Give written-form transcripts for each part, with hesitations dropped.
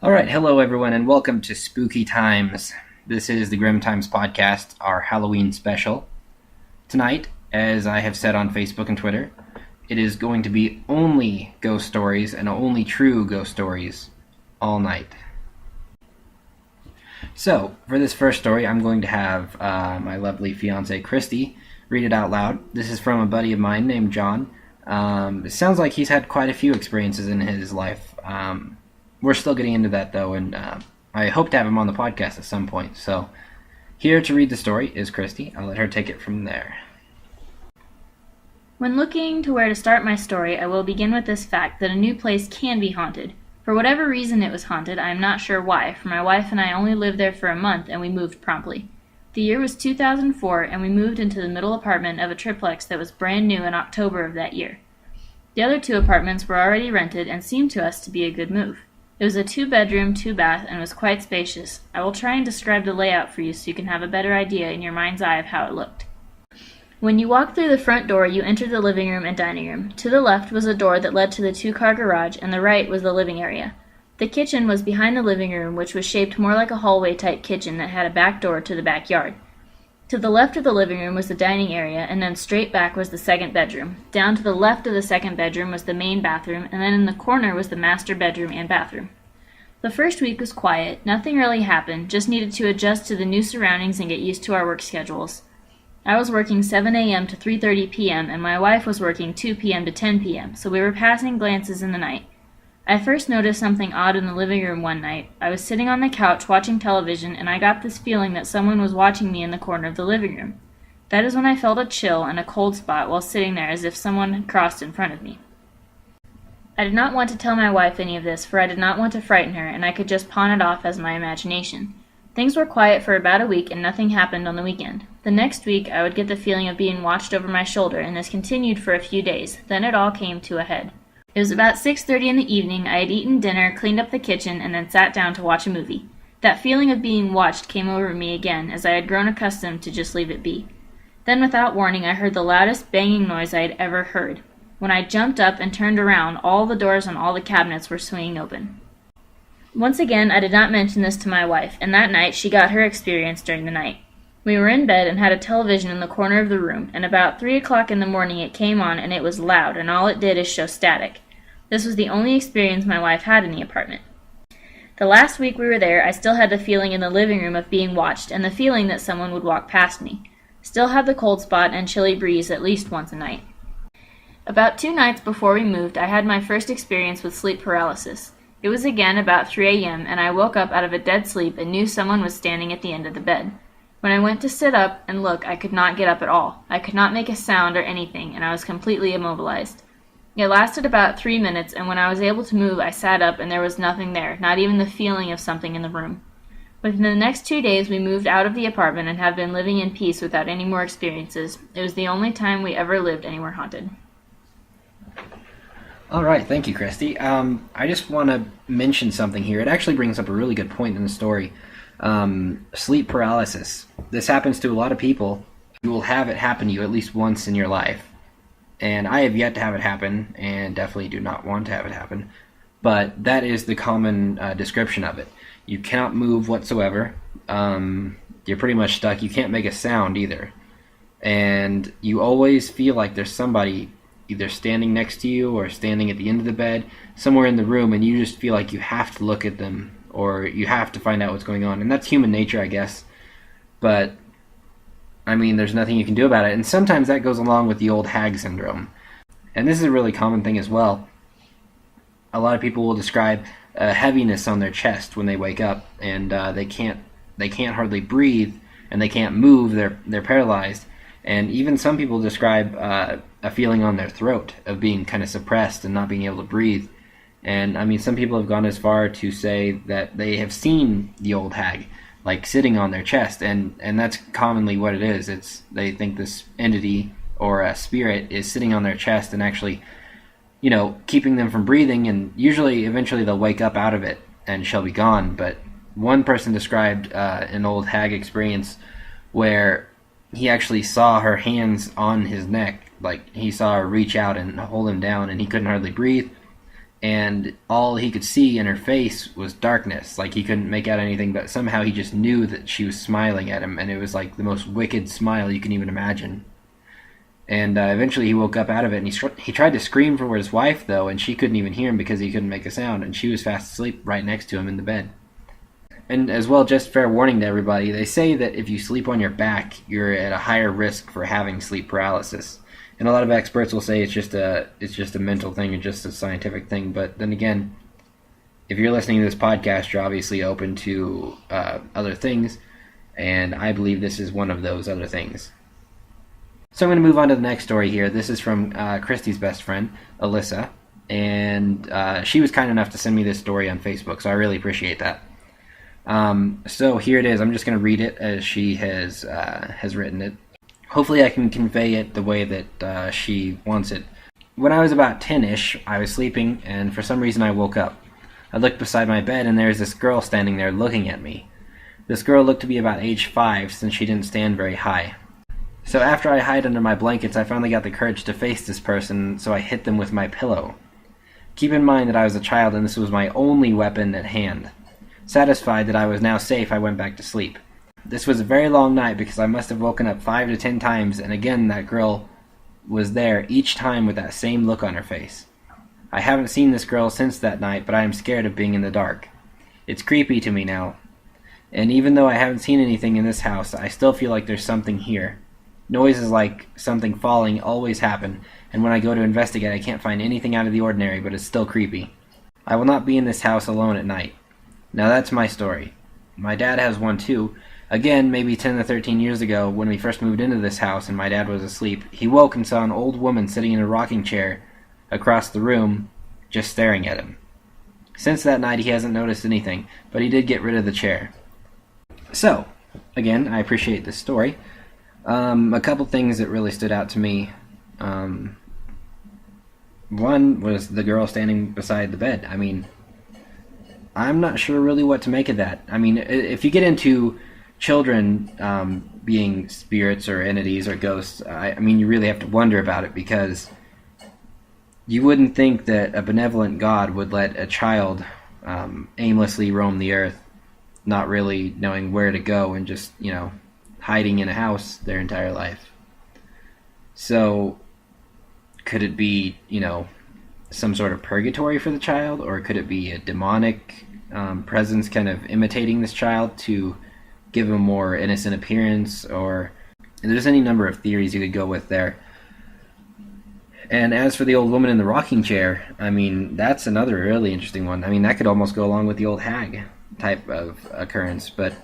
All right, hello everyone, and welcome to Spooky Times. This is the Grimm Times podcast, our Halloween special. Tonight, as I have said on Facebook and Twitter, it is going to be only ghost stories and only true ghost stories all night. So, for this first story, I'm going to have my lovely fiancée, Christy, read it out loud. This is from a buddy of mine named John. It sounds like he's had quite a few experiences in his life. We're still getting into that, though, and I hope to have him on the podcast at some point. So, here to read the story is Christy. I'll let her take it from there. When looking to where to start my story, I will begin with this fact that a new place can be haunted. For whatever reason it was haunted, I am not sure why, for my wife and I only lived there for a month and we moved promptly. The year was 2004, and we moved into the middle apartment of a triplex that was brand new in October of that year. The other two apartments were already rented and seemed to us to be a good move. It was a 2-bedroom, 2-bath, and was quite spacious. I will try and describe the layout for you so you can have a better idea in your mind's eye of how it looked. When you walked through the front door, you entered the living room and dining room. To the left was a door that led to the 2-car garage, and the right was the living area. The kitchen was behind the living room, which was shaped more like a hallway-type kitchen that had a back door to the backyard. To the left of the living room was the dining area, and then straight back was the second bedroom. Down to the left of the second bedroom was the main bathroom, and then in the corner was the master bedroom and bathroom. The first week was quiet. Nothing really happened, just needed to adjust to the new surroundings and get used to our work schedules. I was working 7 a.m. to 3:30 p.m., and my wife was working 2 p.m. to 10 p.m., so we were passing glances in the night. I first noticed something odd in the living room one night. I was sitting on the couch watching television, and I got this feeling that someone was watching me in the corner of the living room. That is when I felt a chill and a cold spot while sitting there, as if someone had crossed in front of me. I did not want to tell my wife any of this, for I did not want to frighten her, and I could just pawn it off as my imagination. Things were quiet for about a week, and nothing happened on the weekend. The next week, I would get the feeling of being watched over my shoulder, and this continued for a few days. Then it all came to a head. It was about 6:30 in the evening. I had eaten dinner, cleaned up the kitchen, and then sat down to watch a movie. That feeling of being watched came over me again, as I had grown accustomed to just leave it be. Then, without warning, I heard the loudest banging noise I had ever heard. When I jumped up and turned around, all the doors on all the cabinets were swinging open. Once again, I did not mention this to my wife, and that night she got her experience during the night. We were in bed and had a television in the corner of the room, and about 3 o'clock in the morning it came on, and it was loud, and all it did is show static. This was the only experience my wife had in the apartment. The last week we were there, I still had the feeling in the living room of being watched, and the feeling that someone would walk past me. Still had the cold spot and chilly breeze at least once a night. About 2 nights before we moved, I had my first experience with sleep paralysis. It was again about 3 a.m., and I woke up out of a dead sleep and knew someone was standing at the end of the bed. When I went to sit up and look, I could not get up at all. I could not make a sound or anything, and I was completely immobilized. It lasted about 3 minutes, and when I was able to move, I sat up and there was nothing there, not even the feeling of something in the room. Within the next 2 days, we moved out of the apartment and have been living in peace without any more experiences. It was the only time we ever lived anywhere haunted. All right, thank you, Christy. I just want to mention something here. It actually brings up a really good point in the story. Sleep paralysis. This happens to a lot of people. You will have it happen to you at least once in your life. And I have yet to have it happen, and definitely do not want to have it happen. But that is the common description of it. You cannot move whatsoever. You're pretty much stuck. You can't make a sound either. And you always feel like there's somebody either standing next to you or standing at the end of the bed, somewhere in the room, and you just feel like you have to look at them or you have to find out what's going on. And that's human nature, I guess. But I mean, there's nothing you can do about it. And sometimes that goes along with the old hag syndrome. And this is a really common thing as well. A lot of people will describe a heaviness on their chest when they wake up, and they can't hardly breathe, and they can't move. They're paralyzed. And even some people describe a feeling on their throat of being kind of suppressed and not being able to breathe. And I mean, some people have gone as far to say that they have seen the old hag, like sitting on their chest, and that's commonly what it is. They think this entity or a spirit is sitting on their chest and actually, keeping them from breathing, and usually eventually they'll wake up out of it and she'll be gone. But one person described an old hag experience where he actually saw her hands on his neck, like he saw her reach out and hold him down, and he couldn't hardly breathe. and all he could see in her face was darkness. Like, he couldn't make out anything, but somehow he just knew that she was smiling at him, and it was like the most wicked smile you can even imagine. And eventually he woke up out of it, and he tried to scream for his wife, though, and she couldn't even hear him because he couldn't make a sound, and she was fast asleep right next to him in the bed. And as well, just fair warning to everybody, they say that if you sleep on your back, you're at a higher risk for having sleep paralysis. And a lot of experts will say it's just a mental thing and just a scientific thing. But then again, if you're listening to this podcast, you're obviously open to other things, and I believe this is one of those other things. So I'm going to move on to the next story here. This is from Christy's best friend, Alyssa, and she was kind enough to send me this story on Facebook, so I really appreciate that. So here it is. I'm just going to read it as she has written it. Hopefully I can convey it the way that she wants it. When I was about 10-ish, I was sleeping, and for some reason I woke up. I looked beside my bed, and there was this girl standing there looking at me. This girl looked to be about age 5, since she didn't stand very high. So after I hid under my blankets, I finally got the courage to face this person, so I hit them with my pillow. Keep in mind that I was a child, and this was my only weapon at hand. Satisfied that I was now safe, I went back to sleep. This was a very long night because I must have woken up 5 to 10 times, and again that girl was there each time with that same look on her face. I haven't seen this girl since that night, but I am scared of being in the dark. It's creepy to me now. And even though I haven't seen anything in this house, I still feel like there's something here. Noises like something falling always happen, and when I go to investigate I can't find anything out of the ordinary, but it's still creepy. I will not be in this house alone at night. Now that's my story. My dad has one too. Again, maybe 10 to 13 years ago, when we first moved into this house and my dad was asleep, he woke and saw an old woman sitting in a rocking chair across the room, just staring at him. Since that night he hasn't noticed anything, but he did get rid of the chair. So, again, I appreciate this story. A couple things that really stood out to me. One was the girl standing beside the bed. I mean, I'm not sure really what to make of that. I mean, if you get into children being spirits or entities or ghosts, I mean, you really have to wonder about it, because you wouldn't think that a benevolent God would let a child aimlessly roam the earth, not really knowing where to go, and just, hiding in a house their entire life. So, could it be, some sort of purgatory for the child, or could it be a demonic presence kind of imitating this child to give him a more innocent appearance? Or there's any number of theories you could go with there. And as for the old woman in the rocking chair, I mean, that's another really interesting one. I mean, that could almost go along with the old hag type of occurrence, but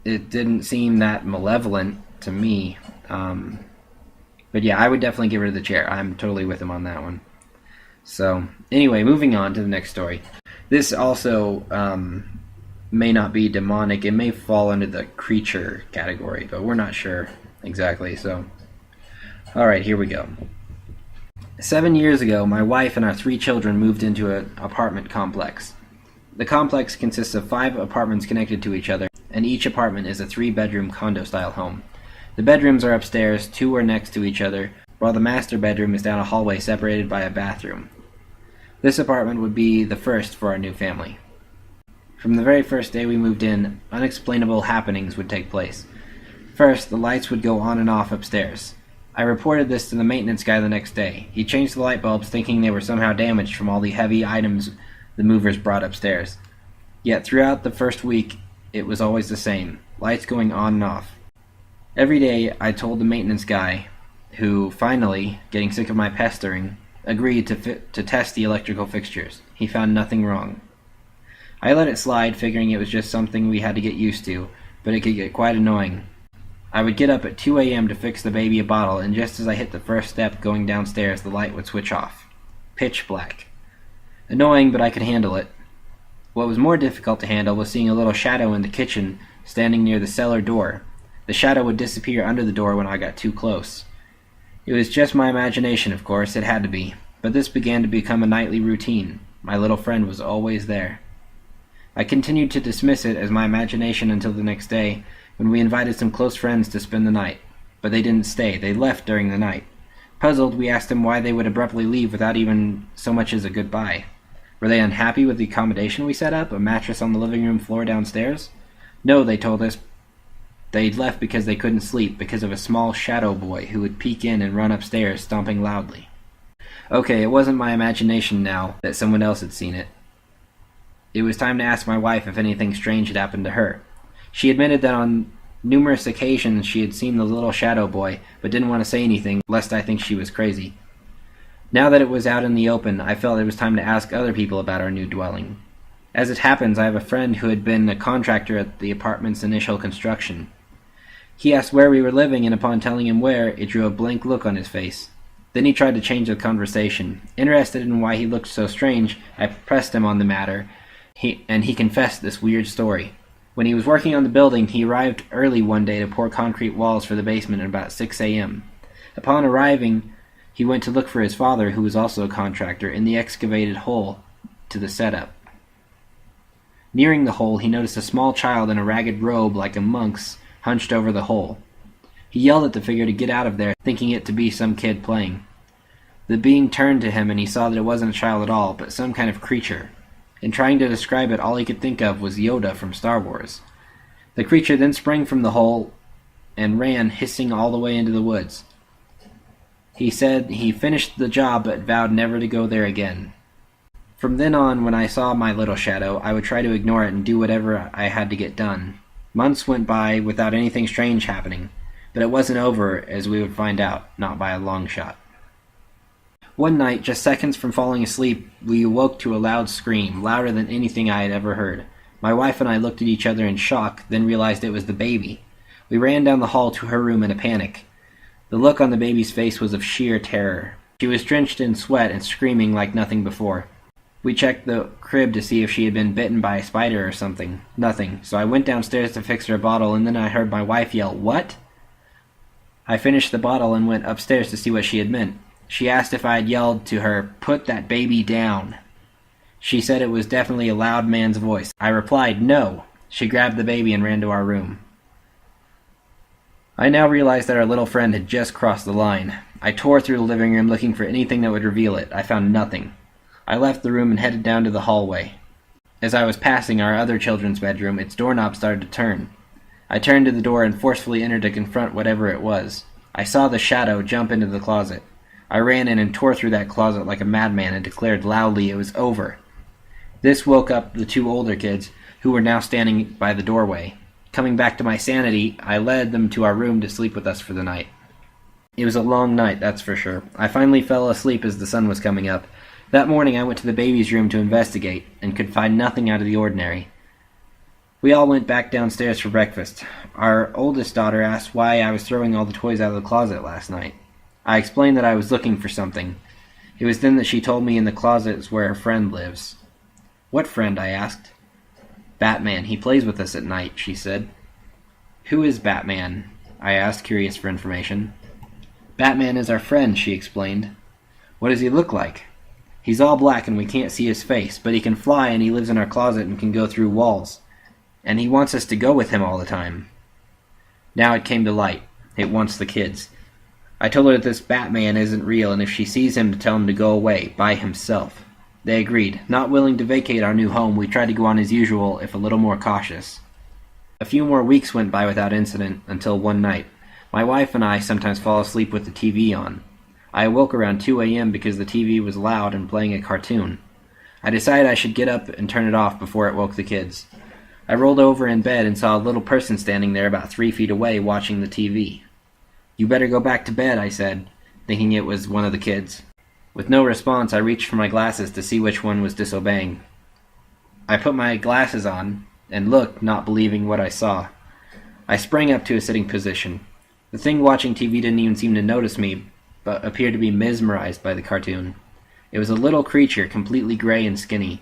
it didn't seem that malevolent to me. But yeah, I would definitely give her the chair. I'm totally with him on that one. So anyway, moving on to the next story. This also may not be demonic. It may fall under the creature category, but we're not sure exactly. So, all right, here we go. 7 years ago, my wife and our 3 children moved into an apartment complex. The complex consists of 5 apartments connected to each other, and each apartment is a 3-bedroom condo-style home. The bedrooms are upstairs, 2 are next to each other, while the master bedroom is down a hallway separated by a bathroom. This apartment would be the first for our new family. From the very first day we moved in, unexplainable happenings would take place. First, the lights would go on and off upstairs. I reported this to the maintenance guy the next day. He changed the light bulbs thinking they were somehow damaged from all the heavy items the movers brought upstairs. Yet throughout the first week, it was always the same, lights going on and off. Every day I told the maintenance guy, who finally, getting sick of my pestering, agreed to test the electrical fixtures. He found nothing wrong. I let it slide, figuring it was just something we had to get used to, but it could get quite annoying. I would get up at 2 a.m. to fix the baby a bottle, and just as I hit the first step going downstairs, the light would switch off. Pitch black. Annoying, but I could handle it. What was more difficult to handle was seeing a little shadow in the kitchen standing near the cellar door. The shadow would disappear under the door when I got too close. It was just my imagination, of course, it had to be, but this began to become a nightly routine. My little friend was always there. I continued to dismiss it as my imagination until the next day, when we invited some close friends to spend the night. But they didn't stay, they left during the night. Puzzled, we asked them why they would abruptly leave without even so much as a goodbye. Were they unhappy with the accommodation we set up, a mattress on the living room floor downstairs? No, they told us they'd left because they couldn't sleep because of a small shadow boy who would peek in and run upstairs, stomping loudly. Okay, it wasn't my imagination now that someone else had seen it. It was time to ask my wife if anything strange had happened to her. She admitted that on numerous occasions she had seen the little shadow boy, but didn't want to say anything, lest I think she was crazy. Now that it was out in the open, I felt it was time to ask other people about our new dwelling. As it happens, I have a friend who had been a contractor at the apartment's initial construction. He asked where we were living, and upon telling him where, it drew a blank look on his face. Then he tried to change the conversation. Interested in why he looked so strange, I pressed him on the matter, and he confessed this weird story. When he was working on the building, he arrived early one day to pour concrete walls for the basement at about 6 a.m. Upon arriving, he went to look for his father, who was also a contractor, in the excavated hole to the setup. Nearing the hole, he noticed a small child in a ragged robe like a monk's hunched over the hole. He yelled at the figure to get out of there, thinking it to be some kid playing. The being turned to him, and he saw that it wasn't a child at all, but some kind of creature. In trying to describe it, all he could think of was Yoda from Star Wars. The creature then sprang from the hole and ran, hissing all the way into the woods. He said he finished the job but vowed never to go there again. From then on, when I saw my little shadow, I would try to ignore it and do whatever I had to get done. Months went by without anything strange happening, but it wasn't over, as we would find out, not by a long shot. One night, just seconds from falling asleep, we awoke to a loud scream, louder than anything I had ever heard. My wife and I looked at each other in shock, then realized it was the baby. We ran down the hall to her room in a panic. The look on the baby's face was of sheer terror. She was drenched in sweat and screaming like nothing before. We checked the crib to see if she had been bitten by a spider or something. Nothing, so I went downstairs to fix her a bottle, and then I heard my wife yell, "What?" I finished the bottle and went upstairs to see what she had meant. She asked if I had yelled to her, "Put that baby down." She said it was definitely a loud man's voice. I replied, "No." She grabbed the baby and ran to our room. I now realized that our little friend had just crossed the line. I tore through the living room looking for anything that would reveal it. I found nothing. I left the room and headed down to the hallway. As I was passing our other children's bedroom, its doorknob started to turn. I turned to the door and forcefully entered to confront whatever it was. I saw the shadow jump into the closet. I ran in and tore through that closet like a madman and declared loudly it was over. This woke up the two older kids, who were now standing by the doorway. Coming back to my sanity, I led them to our room to sleep with us for the night. It was a long night, that's for sure. I finally fell asleep as the sun was coming up. That morning I went to the baby's room to investigate, and could find nothing out of the ordinary. We all went back downstairs for breakfast. Our oldest daughter asked why I was throwing all the toys out of the closet last night. I explained that I was looking for something. It was then that she told me in the closet is where her friend lives. "What friend?" I asked. "Batman. He plays with us at night," she said. "Who is Batman?" I asked, curious for information. "Batman is our friend," she explained. "What does he look like?" "He's all black and we can't see his face, but he can fly and he lives in our closet and can go through walls. And he wants us to go with him all the time." Now it came to light. It wants the kids. I told her that this Batman isn't real, and if she sees him to tell him to go away, by himself. They agreed. Not willing to vacate our new home, we tried to go on as usual, if a little more cautious. A few more weeks went by without incident, until one night. My wife and I sometimes fall asleep with the TV on. I awoke around 2 a.m. because the TV was loud and playing a cartoon. I decided I should get up and turn it off before it woke the kids. I rolled over in bed and saw a little person standing there about 3 feet away watching the TV. "You better go back to bed," I said, thinking it was one of the kids. With no response, I reached for my glasses to see which one was disobeying. I put my glasses on and looked, not believing what I saw. I sprang up to a sitting position. The thing watching TV didn't even seem to notice me, but appeared to be mesmerized by the cartoon. It was a little creature, completely gray and skinny.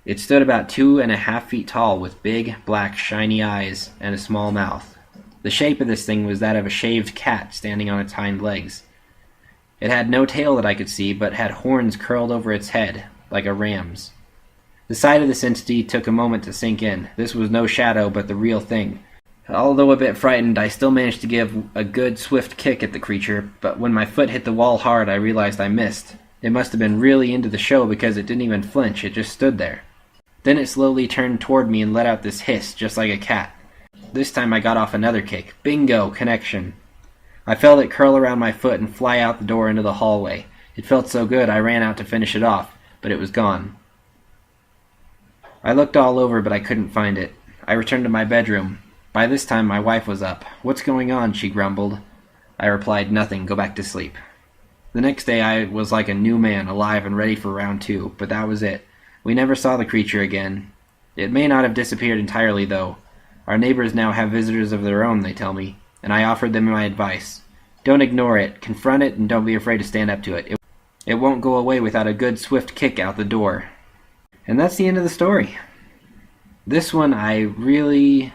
It stood about 2.5 feet tall, with big, black, shiny eyes and a small mouth. The shape of this thing was that of a shaved cat standing on its hind legs. It had no tail that I could see, but had horns curled over its head, like a ram's. The sight of this entity took a moment to sink in. This was no shadow, but the real thing. Although a bit frightened, I still managed to give a good, swift kick at the creature, but when my foot hit the wall hard, I realized I missed. It must have been really into the show because it didn't even flinch, it just stood there. Then it slowly turned toward me and let out this hiss, just like a cat. This time I got off another kick. Bingo! Connection. I felt it curl around my foot and fly out the door into the hallway. It felt so good I ran out to finish it off, but it was gone. I looked all over, but I couldn't find it. I returned to my bedroom. By this time my wife was up. "What's going on?" she grumbled. I replied, "Nothing. Go back to sleep." The next day I was like a new man, alive and ready for round 2, but that was it. We never saw the creature again. It may not have disappeared entirely, though. Our neighbors now have visitors of their own, they tell me, and I offered them my advice. Don't ignore it, confront it, and don't be afraid to stand up to it. It won't go away without a good swift kick out the door. And that's the end of the story. This one I really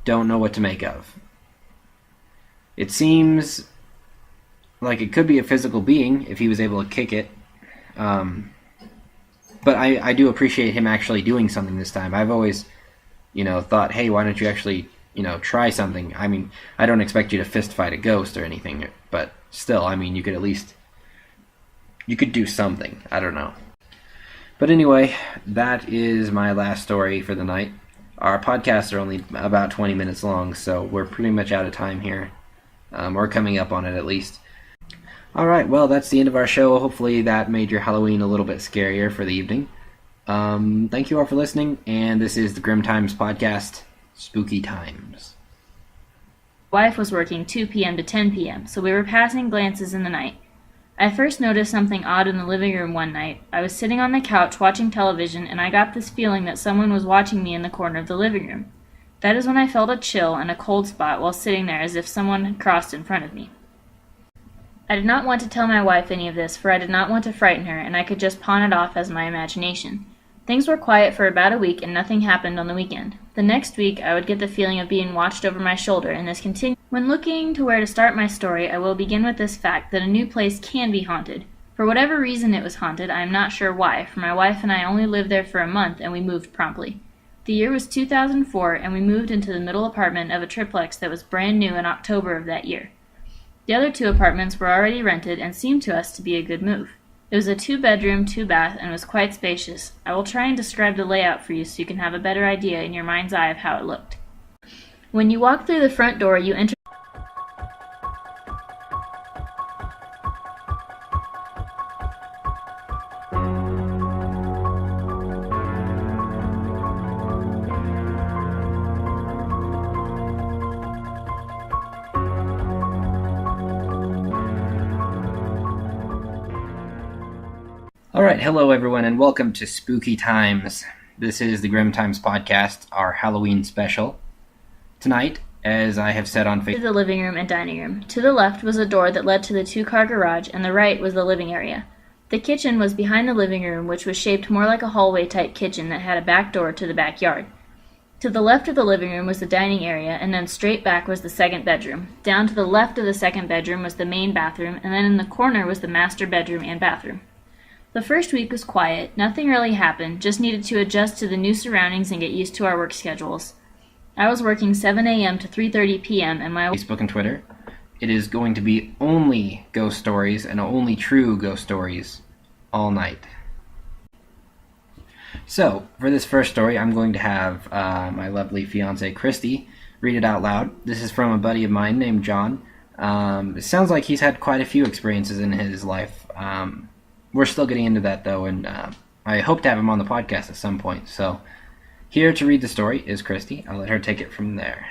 don't know what to make of. It seems like it could be a physical being if he was able to kick it. But I do appreciate him actually doing something this time. I've always, thought, hey, why don't you actually, try something? I mean, I don't expect you to fist fight a ghost or anything, but still, I mean, you could do something. I don't know. But anyway, that is my last story for the night. Our podcasts are only about 20 minutes long, so we're pretty much out of time here. We're coming up on it at least. Alright, well, that's the end of our show. Hopefully that made your Halloween a little bit scarier for the evening. Thank you all for listening, and this is the Grimm Times podcast, Spooky Times. Wife was working 2 p.m. to 10 p.m., so we were passing glances in the night. I first noticed something odd in the living room one night. I was sitting on the couch watching television, and I got this feeling that someone was watching me in the corner of the living room. That is when I felt a chill and a cold spot while sitting there as if someone had crossed in front of me. I did not want to tell my wife any of this, for I did not want to frighten her, and I could just pawn it off as my imagination. Things were quiet for about a week, and nothing happened on the weekend. The next week, I would get the feeling of being watched over my shoulder, and this continued. When looking to where to start my story, I will begin with this fact that a new place can be haunted. For whatever reason it was haunted, I am not sure why, for my wife and I only lived there for a month, and we moved promptly. The year was 2004, and we moved into the middle apartment of a triplex that was brand new in October of that year. The other 2 apartments were already rented and seemed to us to be a good move. It was a 2-bedroom, 2-bath, and was quite spacious. I will try and describe the layout for you so you can have a better idea in your mind's eye of how it looked. When you walk through the front door, you enter. Alright, hello everyone, and welcome to Spooky Times. This is the Grimm Times podcast, our Halloween special. Tonight, as I have said on Facebook, The living room and dining room. To the left was a door that led to the 2-car garage, and the right was the living area. The kitchen was behind the living room, which was shaped more like a hallway-type kitchen that had a back door to the backyard. To the left of the living room was the dining area, and then straight back was the 2nd bedroom. Down to the left of the 2nd bedroom was the main bathroom, and then in the corner was the master bedroom and bathroom. The first week was quiet. Nothing really happened, just needed to adjust to the new surroundings and get used to our work schedules. I was working 7 a.m. to 3:30 p.m. and my Facebook and Twitter. It is going to be only ghost stories and only true ghost stories all night. So, for this first story, I'm going to have my lovely fiancée, Christy, read it out loud. This is from a buddy of mine named John. It sounds like he's had quite a few experiences in his life. We're still getting into that, though, and I hope to have him on the podcast at some point. So, here to read the story is Christy. I'll let her take it from there.